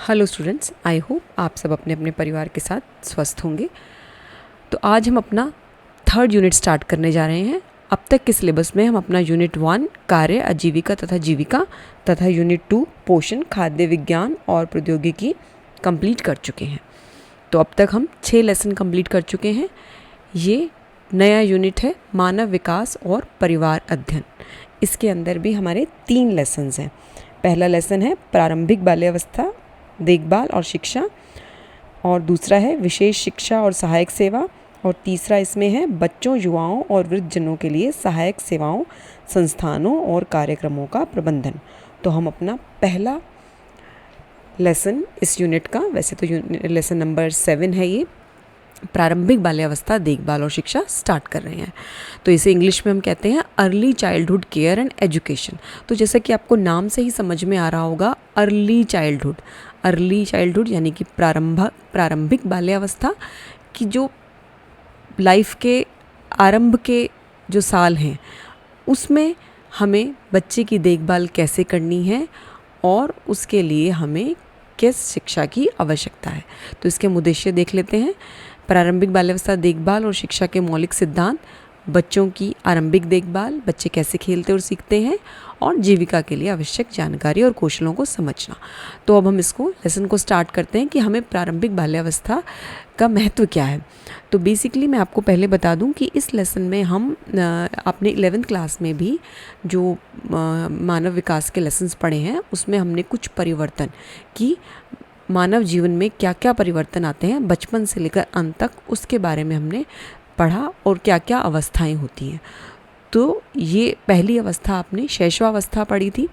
Hello students, I hope आप सब अपने अपने परिवार के साथ स्वस्थ होंगे। तो आज हम अपना थर्ड यूनिट स्टार्ट करने जा रहे हैं। अब तक के सिलेबस में हम अपना यूनिट 1 कार्य, आजीविका तथा जीविका तथा यूनिट 2 पोषण, खाद्य विज्ञान और प्रौद्योगिकी कंप्लीट कर चुके हैं। तो अब तक हम 6 लेसन कंप्लीट कर चुके हैं। ये नया यूनिट है मानव विकास और परिवार अध्ययन। इसके अंदर भी हमारे 3 लेसन्स हैं। पहला लेसन है प्रारंभिक बाल्यावस्था, देखभाल और शिक्षा, और दूसरा है विशेष शिक्षा और सहायक सेवा, और तीसरा इसमें है बच्चों, युवाओं और वृद्धजनों के लिए सहायक सेवाओं, संस्थानों और कार्यक्रमों का प्रबंधन। तो हम अपना पहला लेसन इस यूनिट का, वैसे तो लेसन नंबर 7 है ये, प्रारंभिक बाल्यावस्था, देखभाल और शिक्षा स्टार्ट कर रहे हैं। तो इसे इंग्लिश में हम कहते हैं early childhood care and education. तो जैसा कि आपको नाम से ही समझ में आ रहा होगा, अर्ली चाइल्डहुड यानी कि प्रारंभिक बाल्यावस्था की जो लाइफ के आरंभ के जो साल हैं उसमें हमें बच्चे की देखभाल कैसे करनी है और उसके लिए हमें किस शिक्षा की आवश्यकता है। तो इसके हम उद्देश्य देख लेते हैं। प्रारंभिक बाल्यावस्था, देखभाल और शिक्षा के मौलिक सिद्धांत, बच्चों की आरंभिक देखभाल, बच्चे कैसे खेलते और सीखते हैं, और जीविका के लिए आवश्यक जानकारी और कौशलों को समझना। तो अब हम इसको लेसन को स्टार्ट करते हैं कि हमें प्रारंभिक बाल्यावस्था का महत्व क्या है। तो बेसिकली मैं आपको पहले बता दूं कि इस लेसन में हम अपने 11th क्लास में भी जो मानव विकास के लेसन्स पढ़े हैं उसमें हमने कुछ परिवर्तन कि मानव जीवन में क्या क्या परिवर्तन आते हैं बचपन से लेकर अंत तक, उसके बारे में हमने पढ़ा और क्या क्या अवस्थाएं होती हैं। तो ये पहली अवस्था आपने शैशवावस्था पढ़ी थी,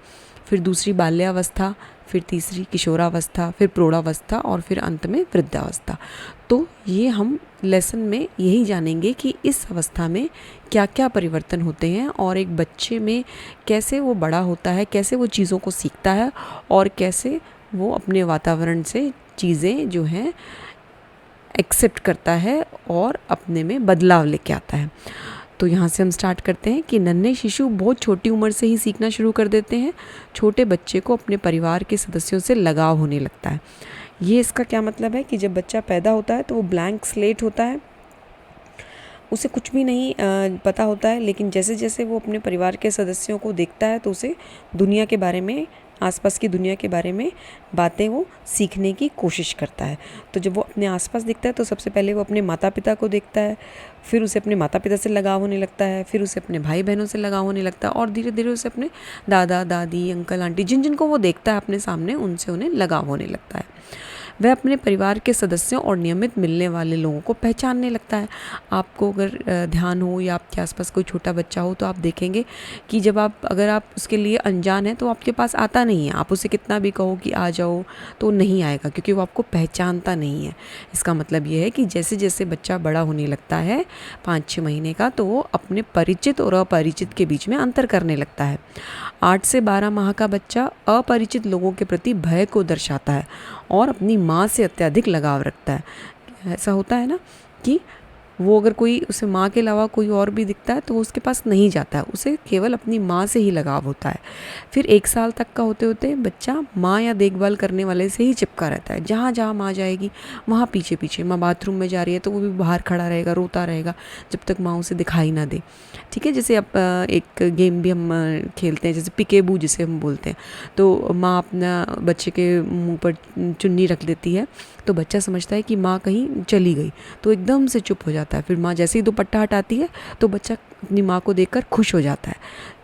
फिर दूसरी बाल्यावस्था, फिर तीसरी किशोरावस्था, फिर प्रौढ़ावस्था और फिर अंत में वृद्धावस्था। तो ये हम लेसन में यही जानेंगे कि इस अवस्था में क्या क्या परिवर्तन होते हैं और एक बच्चे में कैसे वो बड़ा होता है, कैसे वो चीज़ों को सीखता है और कैसे वो अपने वातावरण से चीज़ें जो हैं एक्सेप्ट करता है और अपने में बदलाव लेके आता है। तो यहाँ से हम स्टार्ट करते हैं कि नन्हे शिशु बहुत छोटी उम्र से ही सीखना शुरू कर देते हैं। छोटे बच्चे को अपने परिवार के सदस्यों से लगाव होने लगता है। ये इसका क्या मतलब है कि जब बच्चा पैदा होता है तो वो ब्लैंक स्लेट होता है, उसे कुछ भी नहीं पता होता है, लेकिन जैसे जैसे वो अपने परिवार के सदस्यों को देखता है तो उसे दुनिया के बारे में, आसपास की दुनिया के बारे में बातें वो सीखने की कोशिश करता है। तो जब वो अपने आसपास देखता है तो सबसे पहले वो अपने माता पिता को देखता है, फिर उसे अपने माता पिता से लगाव होने लगता है, फिर उसे अपने भाई बहनों से लगाव होने लगता है, और धीरे धीरे उसे अपने दादा दादी, अंकल आंटी, जिन जिनको वो देखता है अपने सामने, उनसे उन्हें लगाव होने लगता है। वह अपने परिवार के सदस्यों और नियमित मिलने वाले लोगों को पहचानने लगता है। आपको अगर ध्यान हो या आपके आसपास कोई छोटा बच्चा हो तो आप देखेंगे कि अगर आप उसके लिए अनजान हैं तो आपके पास आता नहीं है। आप उसे कितना भी कहो कि आ जाओ तो नहीं आएगा, क्योंकि वो आपको पहचानता नहीं है। इसका मतलब ये है कि जैसे जैसे बच्चा बड़ा होने लगता है 5-6 महीने का, तो वो अपने परिचित और अपरिचित के बीच में अंतर करने लगता है। 8 से 12 माह का बच्चा अपरिचित लोगों के प्रति भय को दर्शाता है और अपनी माँ से अत्यधिक लगाव रखता है। ऐसा होता है ना कि वो अगर कोई उसे माँ के अलावा कोई और भी दिखता है तो वो उसके पास नहीं जाता है, उसे केवल अपनी माँ से ही लगाव होता है। फिर 1 साल तक का होते होते बच्चा माँ या देखभाल करने वाले से ही चिपका रहता है। जहाँ जहाँ माँ जाएगी वहाँ पीछे पीछे, माँ बाथरूम में जा रही है तो वो भी बाहर खड़ा रहेगा, रोता रहेगा जब तक माँ उसे दिखाई ना दे। ठीक है, जैसे अब एक गेम भी हम खेलते हैं, जैसे पिकेबू जिसे हम बोलते हैं। तो माँ अपना बच्चे के मुँह पर चुन्नी रख देती है तो बच्चा समझता है कि माँ कहीं चली गई, तो एकदम से चुप हो जाता है। फिर माँ जैसे ही दुपट्टा हटाती है तो बच्चा अपनी माँ को देखकर खुश हो जाता है।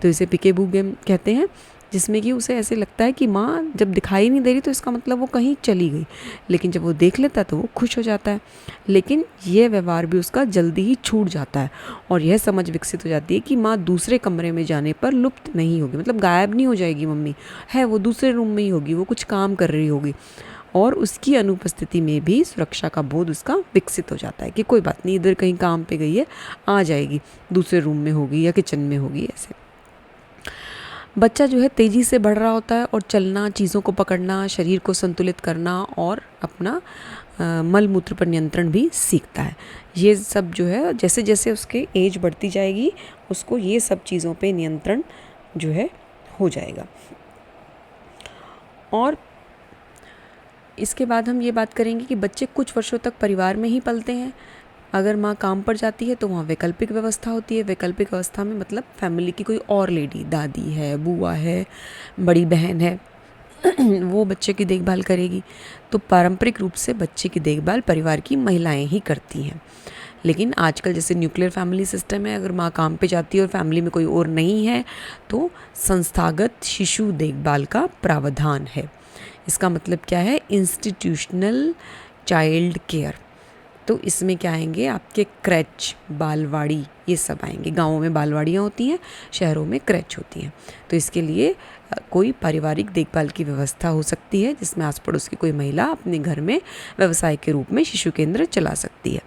तो इसे पिकेबू गेम कहते हैं, जिसमें कि उसे ऐसे लगता है कि माँ जब दिखाई नहीं दे रही तो इसका मतलब वो कहीं चली गई, लेकिन जब वो देख लेता है तो वो खुश हो जाता है। लेकिन यह व्यवहार भी उसका जल्दी ही छूट जाता है और यह समझ विकसित हो जाती है कि माँ दूसरे कमरे में जाने पर लुप्त नहीं होगी, मतलब गायब नहीं हो जाएगी। मम्मी है वो दूसरे रूम में ही होगी, वो कुछ काम कर रही होगी, और उसकी अनुपस्थिति में भी सुरक्षा का बोध उसका विकसित हो जाता है कि कोई बात नहीं, इधर कहीं काम पे गई है, आ जाएगी, दूसरे रूम में होगी या किचन में होगी। ऐसे बच्चा जो है तेज़ी से बढ़ रहा होता है और चलना, चीज़ों को पकड़ना, शरीर को संतुलित करना और अपना मल मूत्र पर नियंत्रण भी सीखता है। ये सब जो है जैसे जैसे उसके एज बढ़ती जाएगी उसको ये सब चीज़ों पे नियंत्रण जो है हो जाएगा। और इसके बाद हम ये बात करेंगे कि बच्चे कुछ वर्षों तक परिवार में ही पलते हैं। अगर माँ काम पर जाती है तो वहाँ वैकल्पिक व्यवस्था होती है। वैकल्पिक अवस्था में मतलब फैमिली की कोई और लेडी, दादी है, बुआ है, बड़ी बहन है, वो बच्चे की देखभाल करेगी। तो पारंपरिक रूप से बच्चे की देखभाल परिवार की महिलाएं ही करती हैं। लेकिन आजकल जैसे न्यूक्लियर फैमिली सिस्टम है, अगर माँ काम पे जाती है और फैमिली में कोई और नहीं है तो संस्थागत शिशु देखभाल का प्रावधान है। इसका मतलब क्या है? Institutional child care. तो इसमें क्या आएंगे? आपके क्रैच, बालवाड़ी, ये सब आएंगे। गाँवों में बालवाड़ियाँ होती हैं, शहरों में क्रैच होती हैं। तो इसके लिए कोई पारिवारिक देखभाल की व्यवस्था हो सकती है जिसमें आस पड़ोस की कोई महिला अपने घर में व्यवसाय के रूप में शिशु केंद्र चला सकती है।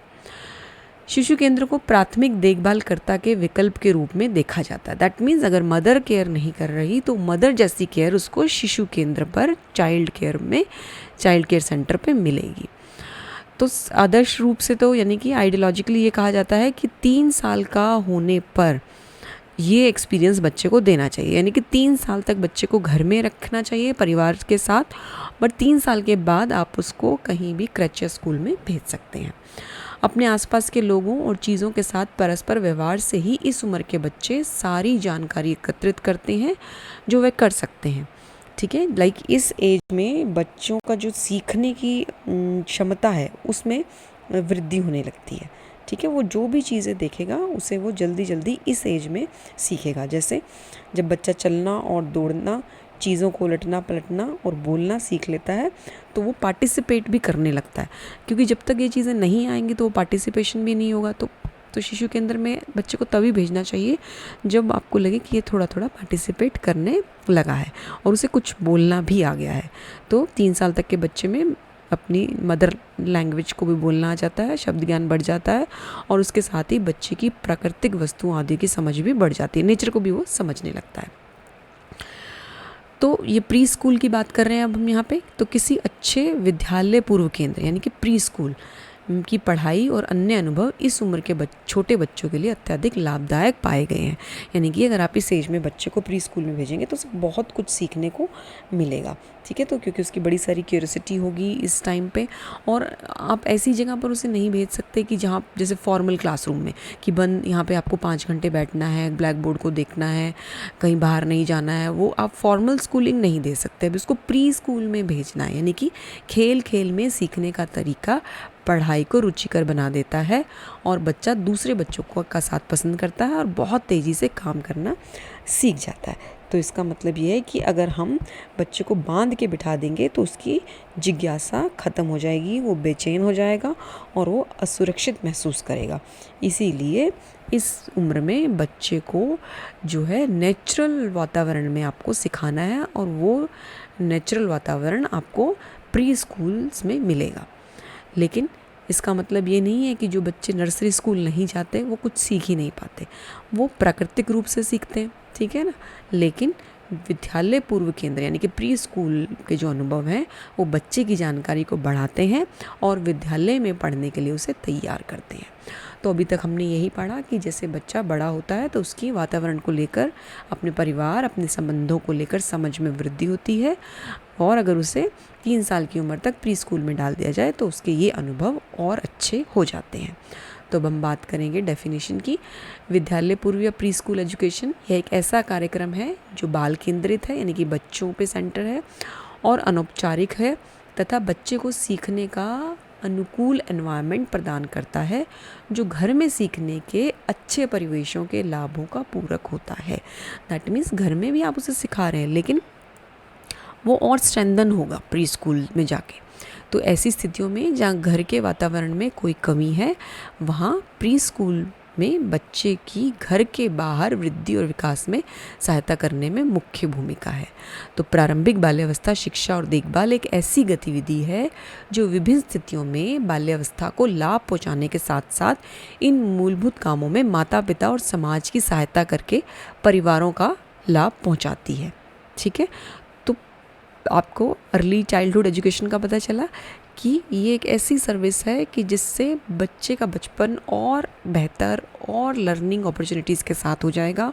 शिशु केंद्र को प्राथमिक देखभालकर्ता के विकल्प के रूप में देखा जाता है। दैट मीन्स अगर मदर केयर नहीं कर रही तो मदर जैसी केयर उसको शिशु केंद्र पर, चाइल्ड केयर सेंटर पे मिलेगी। तो आदर्श रूप से तो यानी कि आइडियोलॉजिकली ये कहा जाता है कि 3 साल का होने पर ये एक्सपीरियंस बच्चे को देना चाहिए। यानी कि 3 साल तक बच्चे को घर में रखना चाहिए परिवार के साथ, बट 3 साल के बाद आप उसको कहीं भी क्रच स्कूल में भेज सकते हैं। अपने आसपास के लोगों और चीज़ों के साथ परस्पर व्यवहार से ही इस उम्र के बच्चे सारी जानकारी एकत्रित करते हैं जो वे कर सकते हैं। ठीक है, लाइक इस एज में बच्चों का जो सीखने की क्षमता है उसमें वृद्धि होने लगती है। ठीक है, वो जो भी चीज़ें देखेगा उसे वो जल्दी जल्दी इस एज में सीखेगा। जैसे जब बच्चा चलना और दौड़ना, चीज़ों को उलटना पलटना और बोलना सीख लेता है तो वो पार्टिसिपेट भी करने लगता है, क्योंकि जब तक ये चीज़ें नहीं आएंगी तो वो पार्टिसिपेशन भी नहीं होगा। तो शिशु केंद्र में बच्चे को तभी भेजना चाहिए जब आपको लगे कि ये थोड़ा थोड़ा पार्टिसिपेट करने लगा है और उसे कुछ बोलना भी आ गया है। तो 3 साल तक के बच्चे में अपनी मदर लैंग्वेज को भी बोलना आ जाता है, शब्द ज्ञान बढ़ जाता है और उसके साथ ही बच्चे की प्राकृतिक वस्तुओं आदि की समझ भी बढ़ जाती है, नेचर को भी वो समझने लगता है। तो ये प्री स्कूल की बात कर रहे हैं अब हम यहाँ पे। तो किसी अच्छे विद्यालय पूर्व केंद्र यानी कि प्री स्कूल की पढ़ाई और अन्य अनुभव इस उम्र के छोटे बच्चों के लिए अत्यधिक लाभदायक पाए गए हैं। यानी कि अगर आप इस एज में बच्चे को प्री स्कूल में भेजेंगे तो उसे बहुत कुछ सीखने को मिलेगा। ठीक है, तो क्योंकि उसकी बड़ी सारी क्यूरियोसिटी होगी इस टाइम पे, और आप ऐसी जगह पर उसे नहीं भेज सकते कि जहाँ जैसे फॉर्मल क्लासरूम में कि बंद यहाँ पे आपको 5 घंटे बैठना है, ब्लैक बोर्ड को देखना है, कहीं बाहर नहीं जाना है। वो आप फॉर्मल स्कूलिंग नहीं दे सकते। अब उसको प्री स्कूल में भेजना है, यानी कि खेल खेल में सीखने का तरीका पढ़ाई को रुचिकर बना देता है और बच्चा दूसरे बच्चों को का साथ पसंद करता है और बहुत तेज़ी से काम करना सीख जाता है। तो इसका मतलब ये है कि अगर हम बच्चे को बांध के बिठा देंगे तो उसकी जिज्ञासा ख़त्म हो जाएगी, वो बेचैन हो जाएगा और वो असुरक्षित महसूस करेगा। इसीलिए इस उम्र में बच्चे को जो है नेचुरल वातावरण में आपको सिखाना है और वो नेचुरल वातावरण आपको प्री स्कूल्स में मिलेगा। लेकिन इसका मतलब ये नहीं है कि जो बच्चे नर्सरी स्कूल नहीं जाते वो कुछ सीख ही नहीं पाते, वो प्राकृतिक रूप से सीखते हैं। ठीक है ना, लेकिन विद्यालय पूर्व केंद्र यानी कि प्री स्कूल के जो अनुभव हैं वो बच्चे की जानकारी को बढ़ाते हैं और विद्यालय में पढ़ने के लिए उसे तैयार करते हैं। तो अभी तक हमने यही पढ़ा कि जैसे बच्चा बड़ा होता है तो उसकी वातावरण को लेकर, अपने परिवार, अपने संबंधों को लेकर समझ में वृद्धि होती है और अगर उसे 3 साल की उम्र तक प्री स्कूल में डाल दिया जाए तो उसके ये अनुभव और अच्छे हो जाते हैं। तो अब हम बात करेंगे डेफिनेशन की। विद्यालय पूर्व या प्री स्कूल एजुकेशन यह एक ऐसा कार्यक्रम है जो बाल केंद्रित है, यानी कि बच्चों पे सेंटर है और अनौपचारिक है तथा बच्चे को सीखने का अनुकूल एनवायरनमेंट प्रदान करता है जो घर में सीखने के अच्छे परिवेशों के लाभों का पूरक होता है। दैट मीन्स घर में भी आप उसे सिखा रहे हैं लेकिन वो और स्ट्रेंथन होगा प्री स्कूल में जाके। तो ऐसी स्थितियों में जहाँ घर के वातावरण में कोई कमी है वहाँ प्री स्कूल में बच्चे की घर के बाहर वृद्धि और विकास में सहायता करने में मुख्य भूमिका है। तो प्रारंभिक बाल्यावस्था शिक्षा और देखभाल एक ऐसी गतिविधि है जो विभिन्न स्थितियों में बाल्यावस्था को लाभ पहुंचाने के साथ साथ इन मूलभूत कामों में माता पिता और समाज की सहायता करके परिवारों का लाभ पहुंचाती है। ठीक है, तो आपको अर्ली चाइल्डहुड एजुकेशन का पता चला कि ये एक ऐसी सर्विस है कि जिससे बच्चे का बचपन और बेहतर और लर्निंग अपॉर्चुनिटीज़ के साथ हो जाएगा,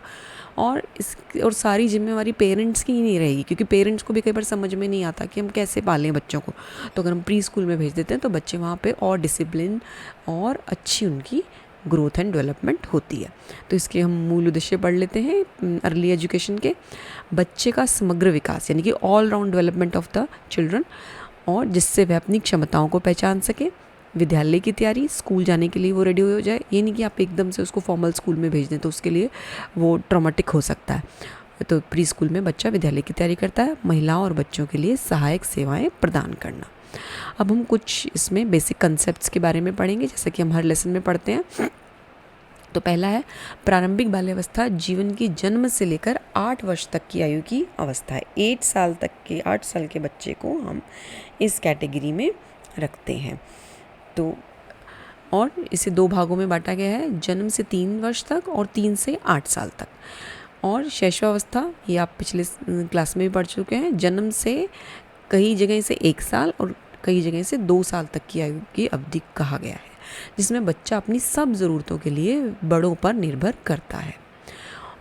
और सारी जिम्मेवारी पेरेंट्स की ही नहीं रहेगी, क्योंकि पेरेंट्स को भी कई बार समझ में नहीं आता कि हम कैसे पालें बच्चों को। तो अगर हम प्री स्कूल में भेज देते हैं तो बच्चे वहाँ पे और डिसिप्लिन और अच्छी उनकी ग्रोथ एंड डेवलपमेंट होती है। तो इसके हम मूल उद्देश्य पढ़ लेते हैं अर्ली एजुकेशन के। बच्चे का समग्र विकास यानी कि all round development of the children, और जिससे वह अपनी क्षमताओं को पहचान सके। विद्यालय की तैयारी, स्कूल जाने के लिए वो रेडी हो जाए। ये नहीं कि आप एकदम से उसको फॉर्मल स्कूल में भेज दें, तो उसके लिए वो ट्रॉमेटिक हो सकता है। तो प्री स्कूल में बच्चा विद्यालय की तैयारी करता है। महिलाओं और बच्चों के लिए सहायक सेवाएं प्रदान करना। अब हम कुछ इसमें बेसिक कंसेप्ट्स के बारे में पढ़ेंगे, जैसे कि हम हर लेसन में पढ़ते हैं। तो पहला है प्रारंभिक बाल्यावस्था, जीवन की जन्म से लेकर 8 वर्ष तक की आयु की अवस्था है। 8 साल के बच्चे को हम इस कैटेगरी में रखते हैं। तो और इसे 2 भागों में बांटा गया है, जन्म से 3 वर्ष तक और 3 से 8 साल तक। और शैशवावस्था, ये आप पिछले क्लास में भी पढ़ चुके हैं। जन्म से कई जगह से 1 साल और कई जगह से 2 साल तक की आयु की अवधि कहा गया है, जिसमें बच्चा अपनी सब ज़रूरतों के लिए बड़ों पर निर्भर करता है।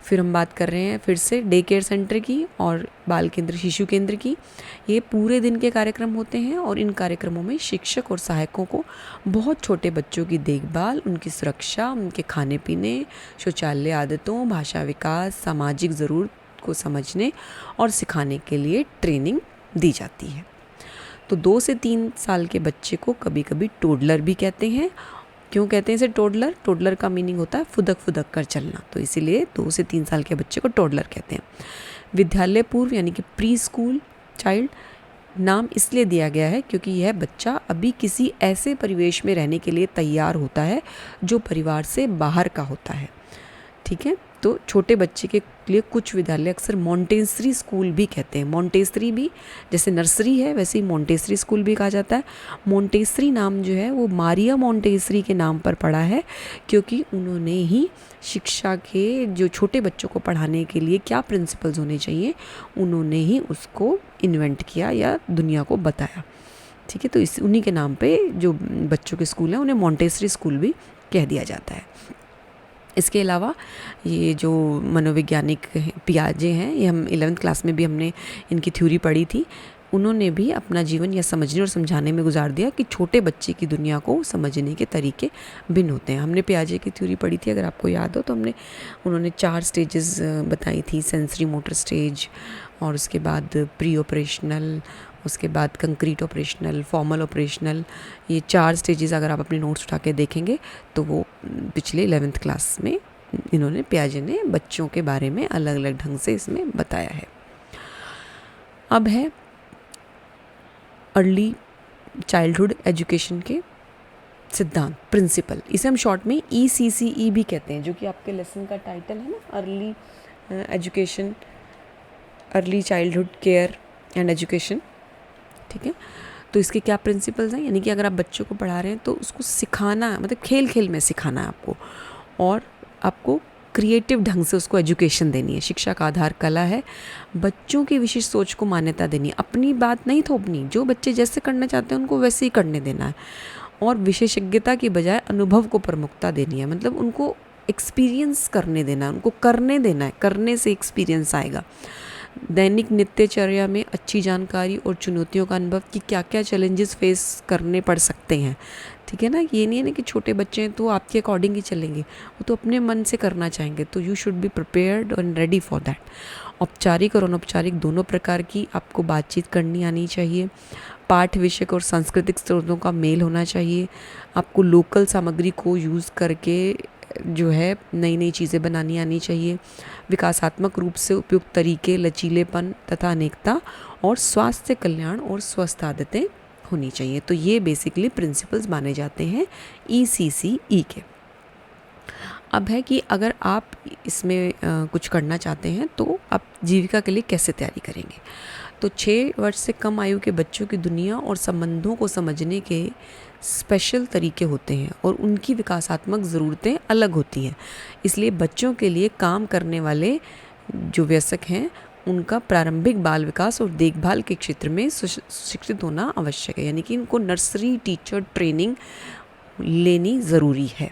फिर हम बात कर रहे हैं फिर से डे केयर सेंटर की और बाल केंद्र, शिशु केंद्र की। ये पूरे दिन के कार्यक्रम होते हैं और इन कार्यक्रमों में शिक्षक और सहायकों को बहुत छोटे बच्चों की देखभाल, उनकी सुरक्षा, उनके खाने पीने, शौचालय आदतों, भाषा विकास, सामाजिक ज़रूरत को समझने और सिखाने के लिए ट्रेनिंग दी जाती है। तो 2 से 3 साल के बच्चे को कभी कभी टोडलर भी कहते हैं। क्यों कहते हैं इसे टोडलर? टोडलर का मीनिंग होता है फुदक फुदक कर चलना, तो इसीलिए 2 से 3 साल के बच्चे को टोडलर कहते हैं। विद्यालय पूर्व यानी कि प्री स्कूल चाइल्ड नाम इसलिए दिया गया है क्योंकि यह बच्चा अभी किसी ऐसे परिवेश में रहने के लिए तैयार होता है जो परिवार से बाहर का होता है। ठीक है, तो छोटे बच्चे के लिए कुछ विद्यालय अक्सर मॉन्टेसरी स्कूल भी कहते हैं। मॉन्टेसरी भी जैसे नर्सरी है वैसे ही मॉन्टेसरी स्कूल भी कहा जाता है। मॉन्टेसरी नाम जो है वो मारिया मॉन्टेसरी के नाम पर पड़ा है, क्योंकि उन्होंने ही शिक्षा के जो छोटे बच्चों को पढ़ाने के लिए क्या प्रिंसिपल्स होने चाहिए, उन्होंने ही उसको इन्वेंट किया या दुनिया को बताया। ठीक है, तो उन्हीं के नाम पे जो बच्चों के स्कूल हैं उन्हें मॉन्टेसरी स्कूल भी कह दिया जाता है। इसके अलावा ये जो मनोवैज्ञानिक पियाजे हैं, ये हम 11th क्लास में भी हमने इनकी थ्योरी पढ़ी थी। उन्होंने भी अपना जीवन यह समझने और समझाने में गुजार दिया कि छोटे बच्चे की दुनिया को समझने के तरीके भिन्न होते हैं। हमने पियाजे की थ्योरी पढ़ी थी, अगर आपको याद हो तो उन्होंने 4 स्टेजेस बताई थी, सेंसरी मोटर स्टेज, और उसके बाद प्री ऑपरेशनल, उसके बाद कंक्रीट ऑपरेशनल, फॉर्मल ऑपरेशनल। ये 4 स्टेजेस अगर आप अपने नोट्स उठा के देखेंगे तो वो पिछले 11th क्लास में इन्होंने पियाजे ने बच्चों के बारे में अलग अलग ढंग से इसमें बताया है। अब है अर्ली चाइल्डहुड एजुकेशन के सिद्धांत, प्रिंसिपल। इसे हम शॉर्ट में ECCE भी कहते हैं, जो कि आपके लेसन का टाइटल है ना, early education, early childhood care and education. ठीक है, तो इसके क्या प्रिंसिपल्स हैं, यानी कि अगर आप बच्चों को पढ़ा रहे हैं तो उसको सिखाना, मतलब खेल खेल में सिखाना है आपको, और आपको क्रिएटिव ढंग से उसको एजुकेशन देनी है। शिक्षा का आधार कला है। बच्चों की विशिष्ट सोच को मान्यता देनी है, अपनी बात नहीं थोपनी, जो बच्चे जैसे करना चाहते हैं उनको वैसे ही करने देना है, और विशेषज्ञता की बजाय अनुभव को प्रमुखता देनी है, मतलब उनको एक्सपीरियंस करने देना है, उनको करने देना है, करने से एक्सपीरियंस आएगा। दैनिक नित्यचर्या में अच्छी जानकारी और चुनौतियों का अनुभव कि क्या क्या चैलेंजेस फेस करने पड़ सकते हैं। ठीक है ना, ये नहीं है ना कि छोटे बच्चे हैं तो आपके अकॉर्डिंग ही चलेंगे, वो तो अपने मन से करना चाहेंगे, तो you should be prepared and ready for that. औपचारिक और अनौपचारिक दोनों प्रकार की आपको बातचीत करनी आनी चाहिए। पाठ विषय और सांस्कृतिक स्रोतों का मेल होना चाहिए। आपको लोकल सामग्री को यूज़ करके जो है नई नई चीज़ें बनानी आनी चाहिए। विकासात्मक रूप से उपयुक्त तरीके, लचीलेपन तथा अनेकता, और स्वास्थ्य कल्याण और स्वस्थ आदतें होनी चाहिए। तो ये बेसिकली प्रिंसिपल्स माने जाते हैं ECCE के। अब है कि अगर आप इसमें कुछ करना चाहते हैं तो आप जीविका के लिए कैसे तैयारी करेंगे। तो 6 वर्ष से कम आयु के बच्चों की दुनिया और संबंधों को समझने के स्पेशल तरीके होते हैं और उनकी विकासात्मक ज़रूरतें अलग होती हैं। इसलिए बच्चों के लिए काम करने वाले जो वयस्क हैं उनका प्रारंभिक बाल विकास और देखभाल के क्षेत्र में शिक्षित होना आवश्यक है, यानी कि इनको नर्सरी टीचर ट्रेनिंग लेनी ज़रूरी है।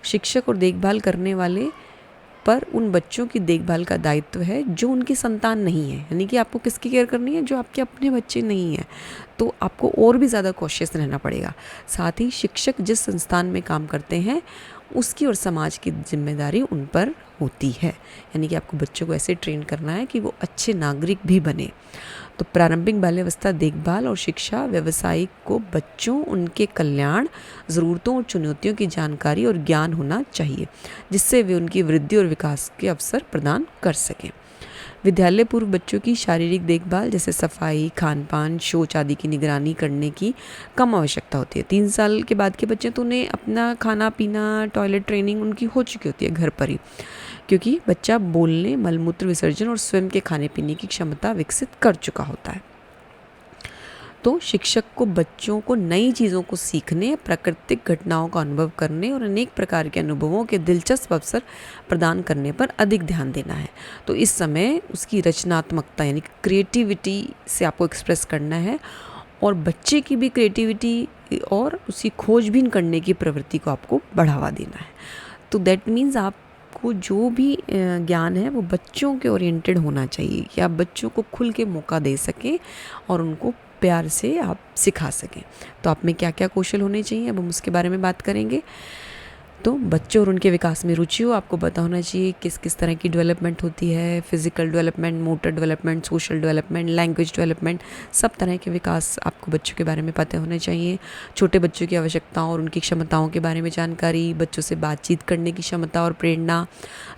शिक्षक और देखभाल करने वाले पर उन बच्चों की देखभाल का दायित्व है जो उनकी संतान नहीं है, यानी कि आपको किसकी केयर करनी है, जो आपके अपने बच्चे नहीं हैं, तो आपको और भी ज़्यादा कॉशियस रहना पड़ेगा। साथ ही शिक्षक जिस संस्थान में काम करते हैं उसकी और समाज की जिम्मेदारी उन पर होती है, यानी कि आपको बच्चों को ऐसे ट्रेन करना है कि वो अच्छे नागरिक भी बने। तो प्रारंभिक बाल्यावस्था देखभाल और शिक्षा व्यवसायिक को बच्चों, उनके कल्याण, ज़रूरतों और चुनौतियों की जानकारी और ज्ञान होना चाहिए, जिससे वे उनकी वृद्धि और विकास के अवसर प्रदान कर सकें। विद्यालय पूर्व बच्चों की शारीरिक देखभाल जैसे सफाई, खान पान, शौच आदि की निगरानी करने की कम आवश्यकता होती है। 3 साल के बाद के बच्चे तो उन्हें अपना खाना पीना, टॉयलेट ट्रेनिंग उनकी हो चुकी होती है घर पर ही, क्योंकि बच्चा बोलने, मलमूत्र विसर्जन और स्वयं के खाने पीने की क्षमता विकसित कर चुका होता है। तो शिक्षक को बच्चों को नई चीज़ों को सीखने, प्राकृतिक घटनाओं का अनुभव करने और अनेक प्रकार के अनुभवों के दिलचस्प अवसर प्रदान करने पर अधिक ध्यान देना है। तो इस समय उसकी रचनात्मकता यानी क्रिएटिविटी से आपको एक्सप्रेस करना है और बच्चे की भी क्रिएटिविटी और उसकी खोजबीन करने की प्रवृत्ति को आपको बढ़ावा देना है। तो दैट मीन्स आपको जो भी ज्ञान है वो बच्चों के ओरिएंटेड होना चाहिए कि आप बच्चों को खुल के मौका दे सकें और उनको प्यार से आप सिखा सकें। तो आप में क्या क्या कौशल होने चाहिए, अब हम उसके बारे में बात करेंगे। तो बच्चों और उनके विकास में रुचि हो, आपको पता होना चाहिए किस किस तरह की डेवलपमेंट होती है, physical development, motor development, social development, language development, सब तरह के विकास आपको बच्चों के बारे में पता होने चाहिए। छोटे बच्चों की आवश्यकताओं और उनकी क्षमताओं के बारे में जानकारी, बच्चों से बातचीत करने की क्षमता और प्रेरणा,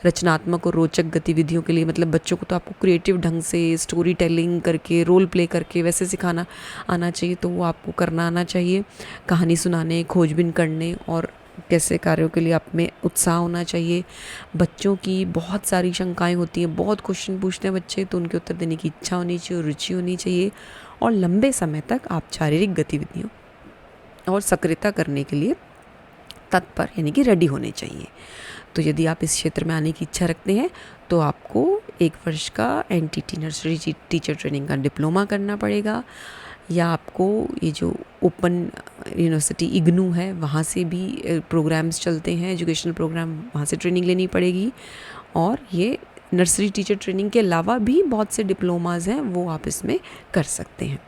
रचनात्मक और रोचक गतिविधियों के लिए, मतलब बच्चों को तो आपको क्रिएटिव ढंग से स्टोरी टेलिंग करके, रोल प्ले करके वैसे सिखाना आना चाहिए, तो वो आपको करना आना चाहिए। कहानी सुनाने, खोजबीन करने और कैसे कार्यों के लिए आप में उत्साह होना चाहिए। बच्चों की बहुत सारी शंकाएं होती हैं, बहुत क्वेश्चन पूछते हैं बच्चे, तो उनके उत्तर देने की इच्छा होनी चाहिए, रुचि होनी चाहिए और लंबे समय तक आप शारीरिक गतिविधियों और सक्रियता करने के लिए तत्पर यानी कि रेडी होने चाहिए। तो यदि आप इस क्षेत्र में आने की इच्छा रखते हैं तो आपको 1 वर्ष का NTT नर्सरी टीचर ट्रेनिंग का डिप्लोमा करना पड़ेगा, या आपको ये जो ओपन यूनिवर्सिटी इग्नू है वहाँ से भी प्रोग्राम्स चलते हैं, एजुकेशनल प्रोग्राम, वहाँ से ट्रेनिंग लेनी पड़ेगी। और ये नर्सरी टीचर ट्रेनिंग के अलावा भी बहुत से डिप्लोमाज हैं वो आप इसमें कर सकते हैं।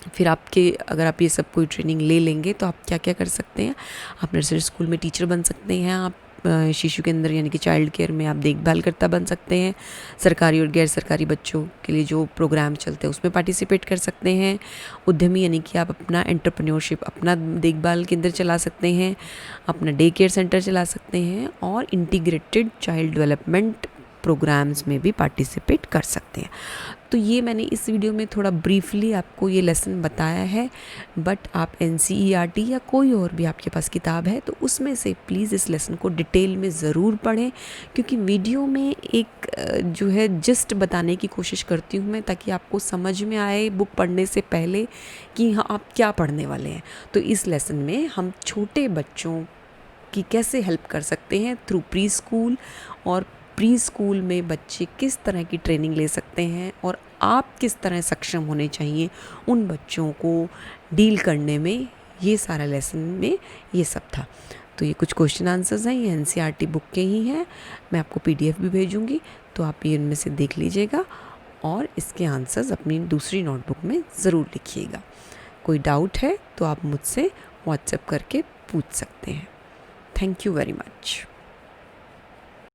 फिर आपके अगर आप ये सब कोई ट्रेनिंग ले लेंगे तो आप क्या क्या कर सकते हैं, आप नर्सरी स्कूल में टीचर बन सकते हैं, आप शिशु केंद्र यानी कि चाइल्ड केयर में आप देखभालकर्ता बन सकते हैं, सरकारी और गैर सरकारी बच्चों के लिए जो प्रोग्राम चलते हैं उसमें पार्टिसिपेट कर सकते हैं, उद्यमी यानी कि आप अपना एंटरप्रेन्योरशिप, अपना देखभाल केंद्र चला सकते हैं, अपना डे केयर सेंटर चला सकते हैं और इंटीग्रेटेड चाइल्ड डेवलपमेंट प्रोग्राम्स में भी पार्टिसिपेट कर सकते हैं। तो ये मैंने इस वीडियो में थोड़ा ब्रीफली आपको ये लेसन बताया है, बट आप NCERT या कोई और भी आपके पास किताब है तो उसमें से प्लीज़ इस लेसन को डिटेल में ज़रूर पढ़ें, क्योंकि वीडियो में एक जो है जिस्ट बताने की कोशिश करती हूँ मैं, ताकि आपको समझ में आए बुक पढ़ने से पहले कि हाँ आप क्या पढ़ने वाले हैं। तो इस लेसन में हम छोटे बच्चों की कैसे हेल्प कर सकते हैं थ्रू प्री स्कूल, और प्री स्कूल में बच्चे किस तरह की ट्रेनिंग ले सकते हैं और आप किस तरह सक्षम होने चाहिए उन बच्चों को डील करने में, ये सारा लेसन में ये सब था। तो ये कुछ क्वेश्चन आंसर्स हैं, ये NCERT बुक के ही हैं, मैं आपको PDF भी भेजूँगी, तो आप ये इनमें से देख लीजिएगा और इसके आंसर्स अपनी दूसरी नोटबुक में ज़रूर लिखिएगा। कोई डाउट है तो आप मुझसे WhatsApp करके पूछ सकते हैं। Thank you very much.